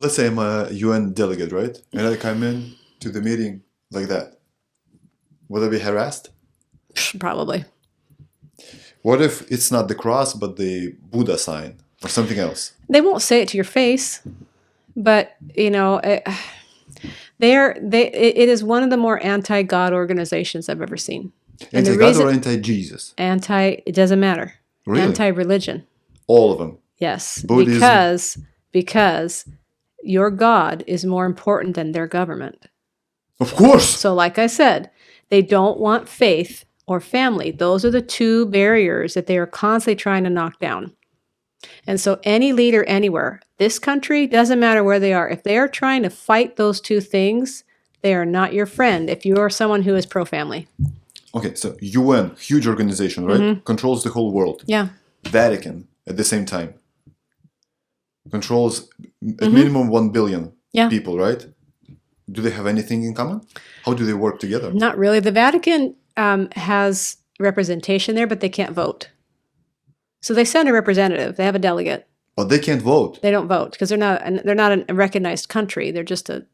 Let's say I'm a UN delegate, right? And I come in to the meeting like that. Will I be harassed? Probably. What if it's not the cross, but the Buddha sign or something else? They won't say it to your face, but it is one of the more anti-God organizations I've ever seen. And the Anti-God reason or anti-Jesus? it doesn't matter. Really? Anti-religion. All of them. Yes, Buddhism. because your God is more important than their government. Of course. So like I said, they don't want faith or family. Those are the two barriers that they are constantly trying to knock down. And so any leader anywhere, this country, doesn't matter where they are, if they are trying to fight those two things, they are not your friend if you are someone who is pro-family. Okay, so UN, huge organization, right? Controls the whole world. Yeah. Vatican, at the same time, controls at minimum 1 billion people, right? Do they have anything in common? How do they work together? Not really. The Vatican has representation there, but they can't vote. So they send a representative. They have a delegate. But they can't vote. They don't vote because they're not a recognized country. They're just a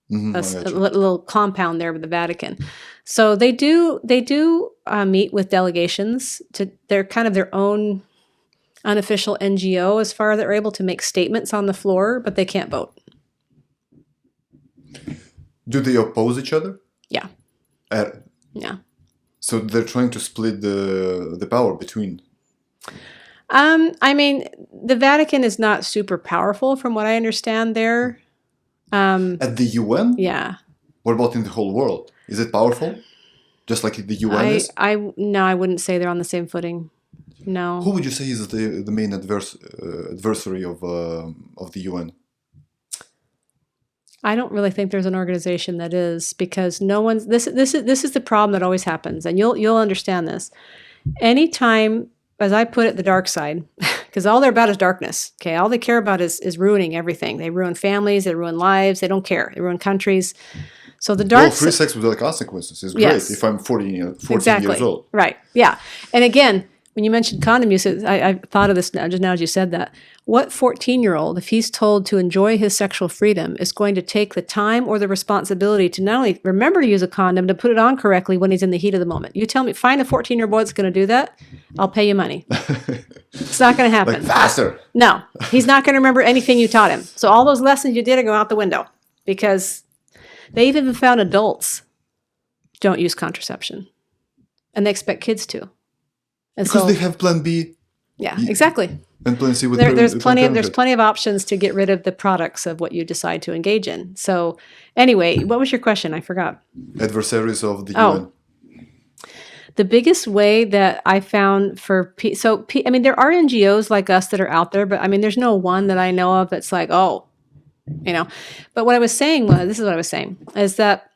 little compound there with the Vatican. So they do meet with delegations. They're kind of their own unofficial NGO as far as they're able to make statements on the floor, but they can't vote. Do they oppose each other? Yeah. Yeah. So they're trying to split the power between. I mean, the Vatican is not super powerful from what I understand there. At the UN? Yeah. What about in the whole world? Is it powerful? Just like the UN is? No, I wouldn't say they're on the same footing. No. Who would you say is the main adversary of the UN? I don't really think there's an organization that is, because no one's this is the problem that always happens, and you'll understand this. Anytime, as I put it, the dark side, because all they're about is darkness. Okay, all they care about is ruining everything. They ruin families, they ruin lives, they don't care. They ruin countries. So the dark free sex without consequences is great. Yes. If I'm 14 exactly. years old. Right. Yeah. And again, when you mentioned condom use, I thought of this just now as you said that. What 14-year-old, if he's told to enjoy his sexual freedom, is going to take the time or the responsibility to not only remember to use a condom, to put it on correctly when he's in the heat of the moment? You tell me, find a 14-year-old boy that's going to do that, I'll pay you money. It's not going to happen. Like faster. No, he's not going to remember anything you taught him. So all those lessons you did are going out the window, because they've even found adults don't use contraception, and they expect kids to. And because they have Plan B. Yeah, exactly. And Plan C with there's plenty of options to get rid of the products of what you decide to engage in. So anyway, what was your question? I forgot. Adversaries of the UN. The biggest way that I found I mean, there are NGOs like us that are out there, but I mean, there's no one that I know of that's like, but what I was saying is that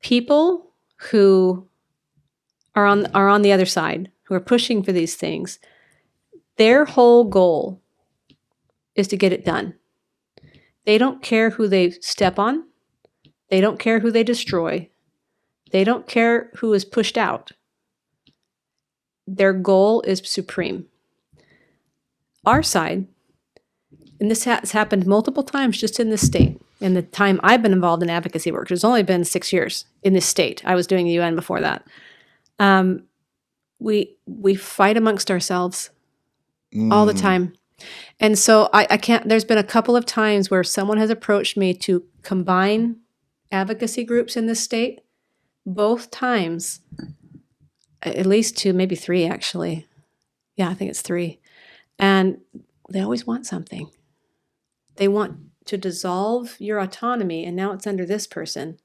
people who are on the other side, who are pushing for these things, their whole goal is to get it done. They don't care who they step on. They don't care who they destroy. They don't care who is pushed out. Their goal is supreme. Our side, and this has happened multiple times just in this state, in the time I've been involved in advocacy work, it's only been 6 years in this state. I was doing the UN before that. We fight amongst ourselves all the time. And so I can't, there's been a couple of times where someone has approached me to combine advocacy groups in this state. Both times, at least 2, maybe 3 actually. Yeah, I think it's 3. And they always want something. They want to dissolve your autonomy, and now it's under this person.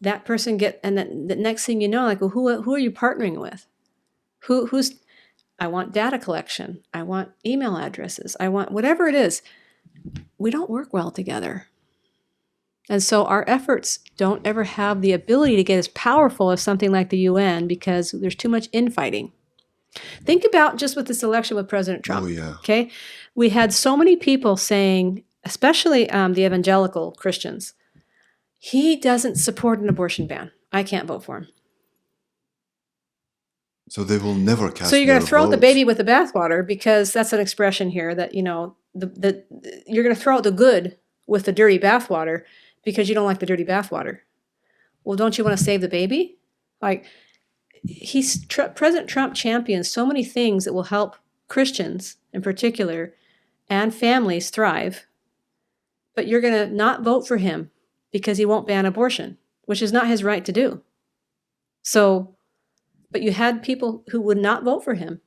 That person and then the next thing you know, like, well, who are you partnering with? I want data collection. I want email addresses. I want whatever it is. We don't work well together. And so our efforts don't ever have the ability to get as powerful as something like the UN, because there's too much infighting. Think about just with this election with President Trump. Oh, yeah. Okay. We had so many people saying, especially the evangelical Christians, he doesn't support an abortion ban. I can't vote for him. So they will never cast. So you're going to throw out the votes. baby with the bathwater, because that's an expression here that, you're going to throw out the good with the dirty bathwater because you don't like the dirty bathwater. Well, don't you want to save the baby? Like, President Trump champions so many things that will help Christians in particular and families thrive, but you're going to not vote for him because he won't ban abortion, which is not his right to do. So, but you had people who would not vote for him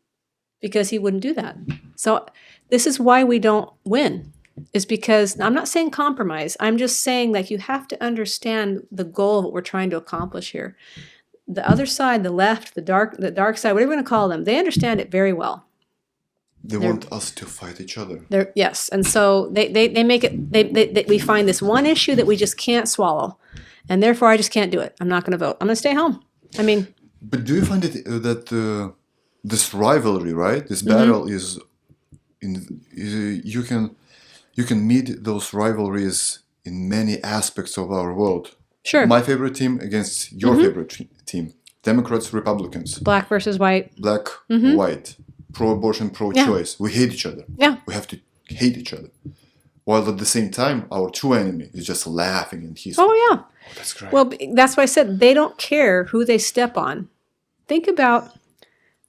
because he wouldn't do that. So this is why we don't win, is because I'm not saying compromise. I'm just saying that you have to understand the goal of what we're trying to accomplish here. The other side, the left, the dark side, whatever you want to call them, they understand it very well. They want us to fight each other. Yes, and so they make it. We find this one issue that we just can't swallow, and therefore I just can't do it. I'm not going to vote. I'm going to stay home. I mean, but do you find it that this rivalry, right? This battle is you can meet those rivalries in many aspects of our world. Sure. My favorite team against your favorite team. Democrats, Republicans. Black versus white. Black, white. Pro-abortion, pro-choice. We hate each other. Yeah. We have to hate each other. While at the same time, our true enemy is just laughing and he's... Oh, yeah. Oh, that's great. Well, that's why I said they don't care who they step on. Think about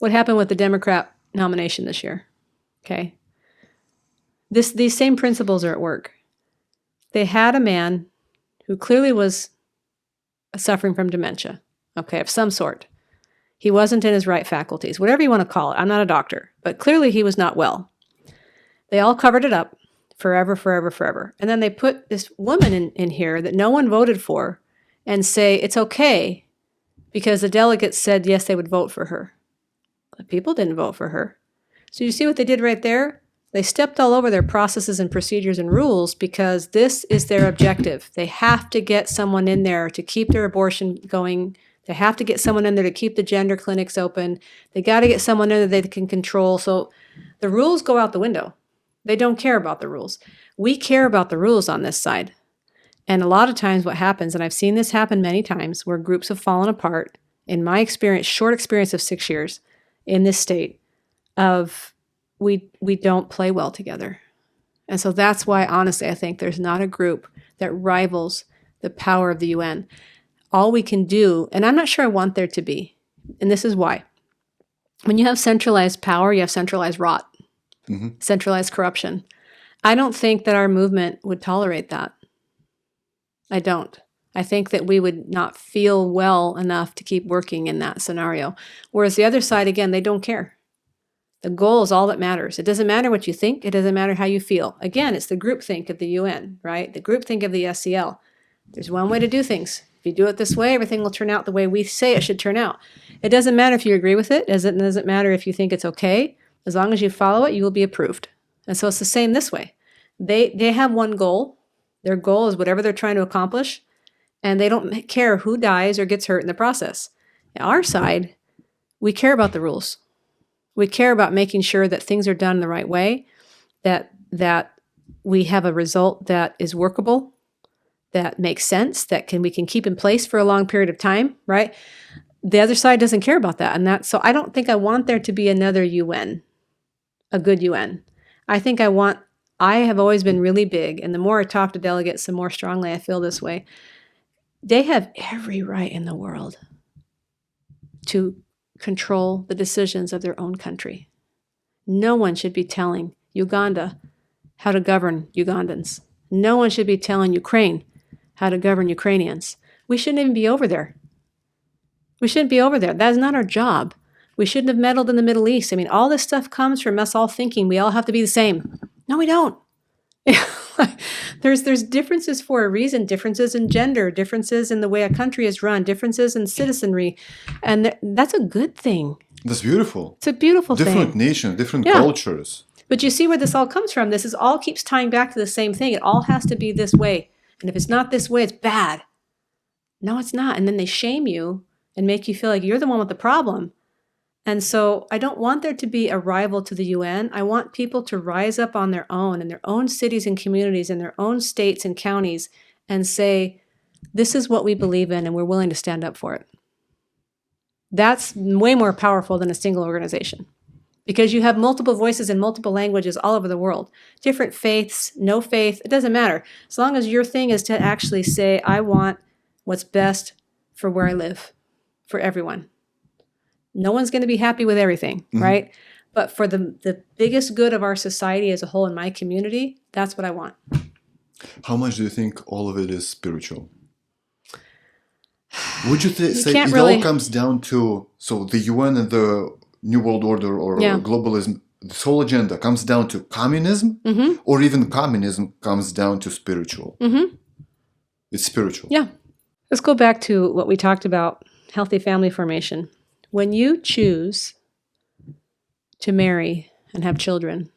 what happened with the Democrat nomination this year. Okay. These same principles are at work. They had a man who clearly was suffering from dementia, okay, of some sort. He wasn't in his right faculties, whatever you want to call it. I'm not a doctor, but clearly he was not well. They all covered it up forever. And then they put this woman in here that no one voted for and say it's okay because the delegates said yes, they would vote for her. The people didn't vote for her. So you see what they did right there? They stepped all over their processes and procedures and rules because this is their objective. They have to get someone in there to keep their abortion going. They have to get someone in there to keep the gender clinics open. They got to get someone in there they can control. So the rules go out the window. They don't care about the rules. We care about the rules on this side. And a lot of times what happens, and I've seen this happen many times, where groups have fallen apart, in my experience, short experience of 6 years in this state, of we don't play well together. And so that's why, honestly, I think there's not a group that rivals the power of the UN. All we can do, and I'm not sure I want there to be, and this is why. When you have centralized power, you have centralized rot, centralized corruption. I don't think that our movement would tolerate that. I don't. I think that we would not feel well enough to keep working in that scenario. Whereas the other side, again, they don't care. The goal is all that matters. It doesn't matter what you think. It doesn't matter how you feel. Again, it's the groupthink of the UN, right? The groupthink of the SCL. There's one way to do things. If you do it this way, everything will turn out the way we say it should turn out. It doesn't matter if you agree with it. It doesn't matter if you think it's okay. As long as you follow it, you will be approved. And so it's the same this way. They have one goal. Their goal is whatever they're trying to accomplish, and they don't care who dies or gets hurt in the process. Our side, we care about the rules. We care about making sure that things are done the right way, that we have a result that is workable, that makes sense, that we can keep in place for a long period of time, right? The other side doesn't care about that. And so I don't think I want there to be another UN, a good UN. I have always been really big, and the more I talk to delegates, the more strongly I feel this way. They have every right in the world to control the decisions of their own country. No one should be telling Uganda how to govern Ugandans. No one should be telling Ukraine how to govern Ukrainians. We shouldn't even be over there. We shouldn't be over there. That is not our job. We shouldn't have meddled in the Middle East. I mean, all this stuff comes from us all thinking we all have to be the same. No, we don't. There's differences for a reason, differences in gender, differences in the way a country is run, differences in citizenry, and that's a good thing. That's beautiful. It's a beautiful thing. Different nations, different cultures. But you see where this all comes from. This is all keeps tying back to the same thing. It all has to be this way. And if it's not this way, it's bad. No, it's not. And then they shame you and make you feel like you're the one with the problem. And so I don't want there to be a rival to the UN. I want people to rise up on their own in their own cities and communities, in their own states and counties, and say, this is what we believe in and we're willing to stand up for it. That's way more powerful than a single organization. because you have multiple voices in multiple languages all over the world. Different faiths, no faith, it doesn't matter. As long as your thing is to actually say, I want what's best for where I live, for everyone. No one's going to be happy with everything, right? But for the biggest good of our society as a whole in my community, that's what I want. How much do you think all of it is spiritual? Would you say can't it really- all comes down to, so the UN and the New World Order or Yeah. globalism, this whole agenda comes down to communism, or even communism comes down to spiritual? It's spiritual. Yeah. Let's go back to what we talked about, healthy family formation. When you choose to marry and have children,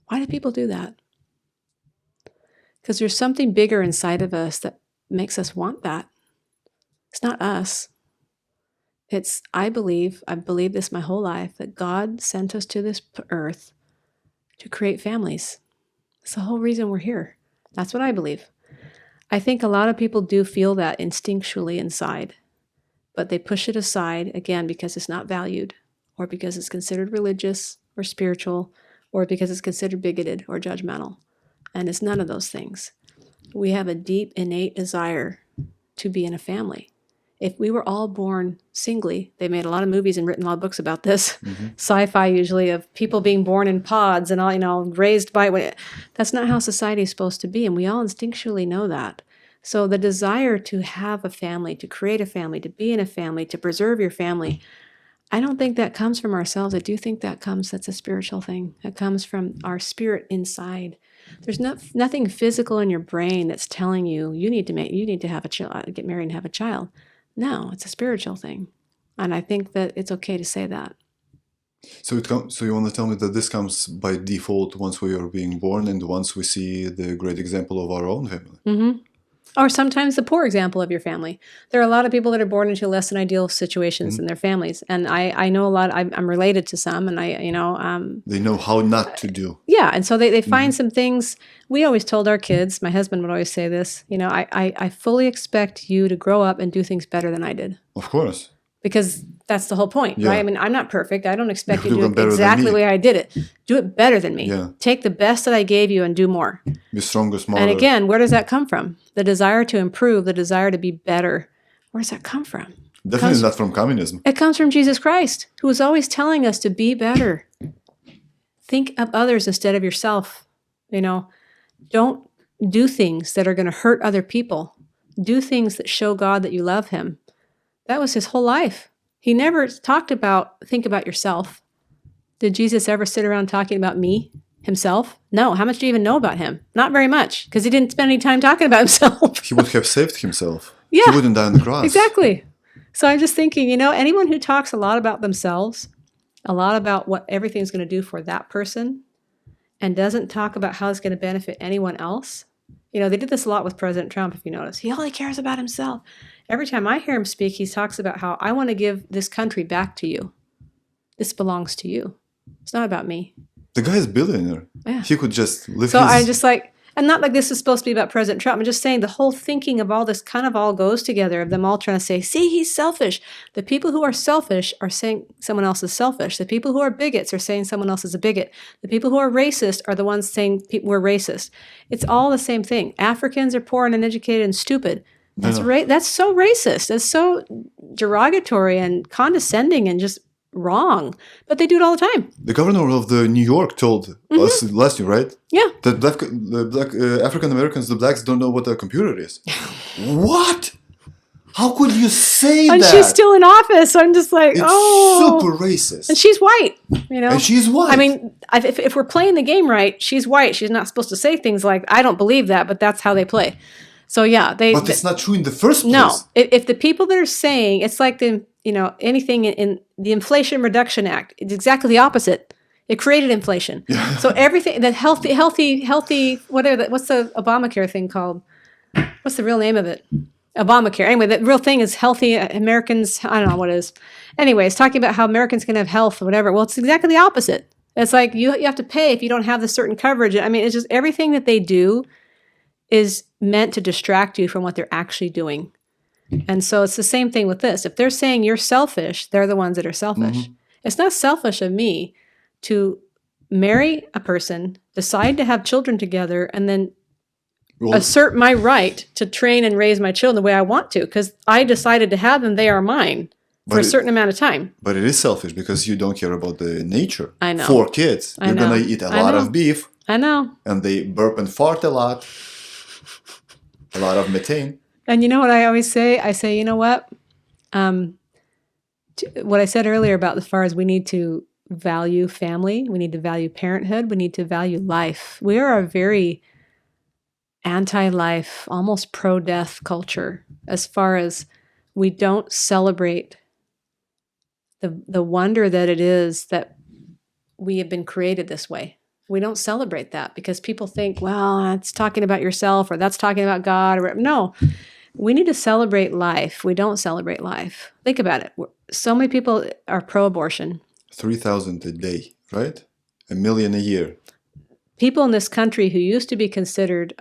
why do people do that? Because there's something bigger inside of us that makes us want that. It's not us. It's, I've believed this my whole life, that God sent us to this earth to create families. That's the whole reason we're here. That's what I believe. I think a lot of people do feel that instinctually inside, but they push it aside, again, because it's not valued, or because it's considered religious or spiritual, or because it's considered bigoted or judgmental. And it's none of those things. We have a deep, innate desire to be in a family. If we were all born singly, they made a lot of movies and written a lot of books about this, sci-fi usually, of people being born in pods and all, raised by, that's not how society is supposed to be. And we all instinctually know that. So the desire to have a family, to create a family, to be in a family, to preserve your family, I don't think that comes from ourselves. I do think that's a spiritual thing. That comes from our spirit inside. There's nothing physical in your brain that's telling you, you need to have a child, get married and have a child. No, it's a spiritual thing. And I think that it's okay to say that. So you want to tell me that this comes by default once we are being born and once we see the great example of our own family? Or sometimes the poor example of your family. There are a lot of people that are born into less than ideal situations in their families. And I know a lot, I'm related to some, and They know how not to do. Yeah, and so they find some things. We always told our kids, my husband would always say this, I fully expect you to grow up and do things better than I did. Of course. Because that's the whole point, Yeah. right? I mean, I'm not perfect. I don't expect you to do do it it better than exactly me. the way I did it. Do it better than me. Yeah. Take the best that I gave you and do more. Be stronger, smarter. And again, where does that come from? The desire to improve, the desire to be better. Where does that come from? Definitely not from communism. It comes from Jesus Christ, who is always telling us to be better. Think of others instead of yourself. Don't do things that are going to hurt other people. Do things that show God that you love him. That was his whole life. He never talked about, think about yourself. Did Jesus ever sit around talking about me, himself? No. How much do you even know about him? Not very much, because he didn't spend any time talking about himself. He would have saved himself. Yeah. He wouldn't die on the cross. Exactly. So I'm just thinking, anyone who talks a lot about themselves, a lot about what everything's going to do for that person, and doesn't talk about how it's going to benefit anyone else. They did this a lot with President Trump, if you notice. He only cares about himself. Every time I hear him speak, he talks about how I want to give this country back to you. This belongs to you. It's not about me. The guy is a billionaire. Yeah. He could just live So his... I'm just like, and not like this is supposed to be about President Trump. I'm just saying the whole thinking of all this kind of all goes together, of them all trying to say, see, he's selfish. The people who are selfish are saying someone else is selfish. The people who are bigots are saying someone else is a bigot. The people who are racist are the ones saying we're racist. It's all the same thing. Africans are poor and uneducated and stupid. That's that's so racist. That's so derogatory and condescending and just wrong. But they do it all the time. The governor of New York told us last year, right? Yeah. That the black African Americans, the blacks, don't know what a computer is. What? How could you say And that? she's still in office. I'm just like, It's oh. super racist. And she's white, And she's white. I mean, if we're playing the game right, she's white. She's not supposed to say things like, I don't believe that, but that's how they play. So yeah, But it's not true in the first place. No, if the people that are saying, it's like anything in the Inflation Reduction Act, it's exactly the opposite. It created inflation. Yeah. So everything, that healthy, whatever, what's the Obamacare thing called? What's the real name of it? Obamacare. Anyway, the real thing is healthy Americans. I don't know what it is. Anyway, it's talking about how Americans can have health or whatever. Well, it's exactly the opposite. It's like you have to pay if you don't have this certain coverage. I mean, it's just everything that they do is meant to distract you from what they're actually doing. And so it's the same thing with this. If they're saying you're selfish, they're the ones that are selfish. It's not selfish of me to marry a person, decide to have children together, and then assert my right to train and raise my children the way I want to, because I decided to have them. They are mine for a certain amount of time. But it is selfish because you don't care about the nature. I know. 4 kids. You're going to eat a lot of beef. I know. And they burp and fart a lot of methane. And you know what I always say? I say, you know what? What I said earlier about as far as we need to value family, we need to value parenthood, we need to value life. We are a very anti-life, almost pro-death culture as far as we don't celebrate the wonder that it is that we have been created this way. We don't celebrate that because people think, well, that's talking about yourself or that's talking about God. No, we need to celebrate life. We don't celebrate life. Think about it. So many people are pro-abortion. 3,000 a day, right? 1 million a year. People in this country who used to be considered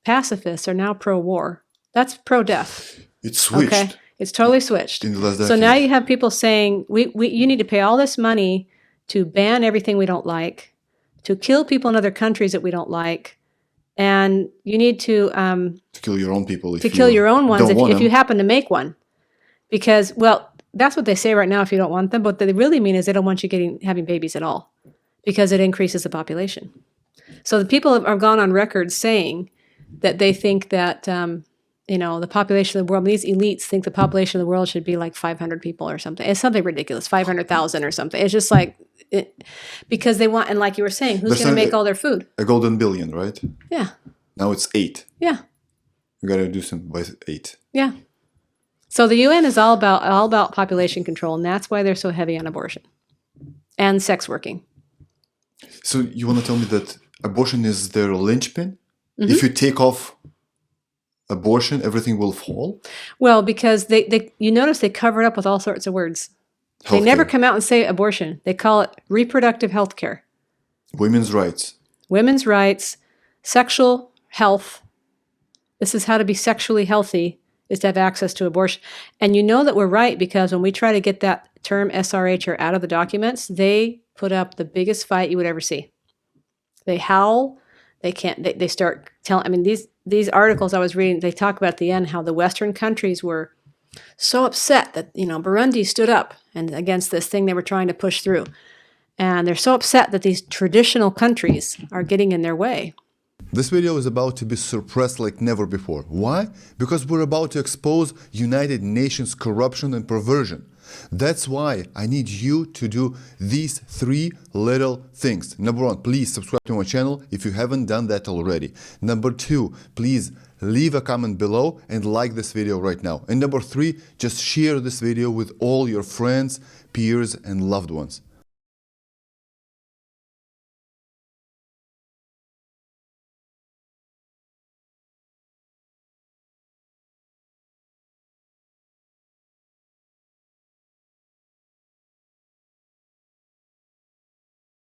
pacifists are now pro-war. That's pro-death. It's switched. Okay? It's totally switched. In the last decade. So now you have people saying, you need to pay all this money to ban everything we don't like, to kill people in other countries that we don't like, and you need to kill your own people. To kill your own ones if you happen to make one. Because, well, that's what they say right now if you don't want them, but what they really mean is they don't want you having babies at all because it increases the population. So the people have gone on record saying that they think that, the population of the world, these elites think the population of the world should be like 500 people or something. It's something ridiculous, 500,000 or something. It's just like, because they want, and like you were saying, who's going to make all their food? A golden billion, right? Yeah. Now it's 8. Yeah. We got to do some by 8. Yeah. So the UN is all about population control, and that's why they're so heavy on abortion and sex working. So you want to tell me that abortion is their linchpin? Mm-hmm. If you take off abortion, everything will fall? Well, because you notice they cover it up with all sorts of words. Healthcare. They never come out and say abortion. They call it reproductive health care. Women's rights. Women's rights, sexual health. This is how to be sexually healthy, is to have access to abortion. And you know that we're right because when we try to get that term SRH out of the documents, they put up the biggest fight you would ever see. They howl. They can't. They start telling. I mean, these articles I was reading, they talk about at the end how the Western countries were so upset that Burundi stood up and against this thing they were trying to push through, and they're so upset that these traditional countries are getting in their way. This video is about to be suppressed like never before. Why? Because we're about to expose United Nations corruption and perversion. That's why I need you to do these 3 little things. Number 1, please subscribe to my channel if you haven't done that already. Number 2, please leave a comment below and like this video right now. And number 3, just share this video with all your friends, peers, and loved ones.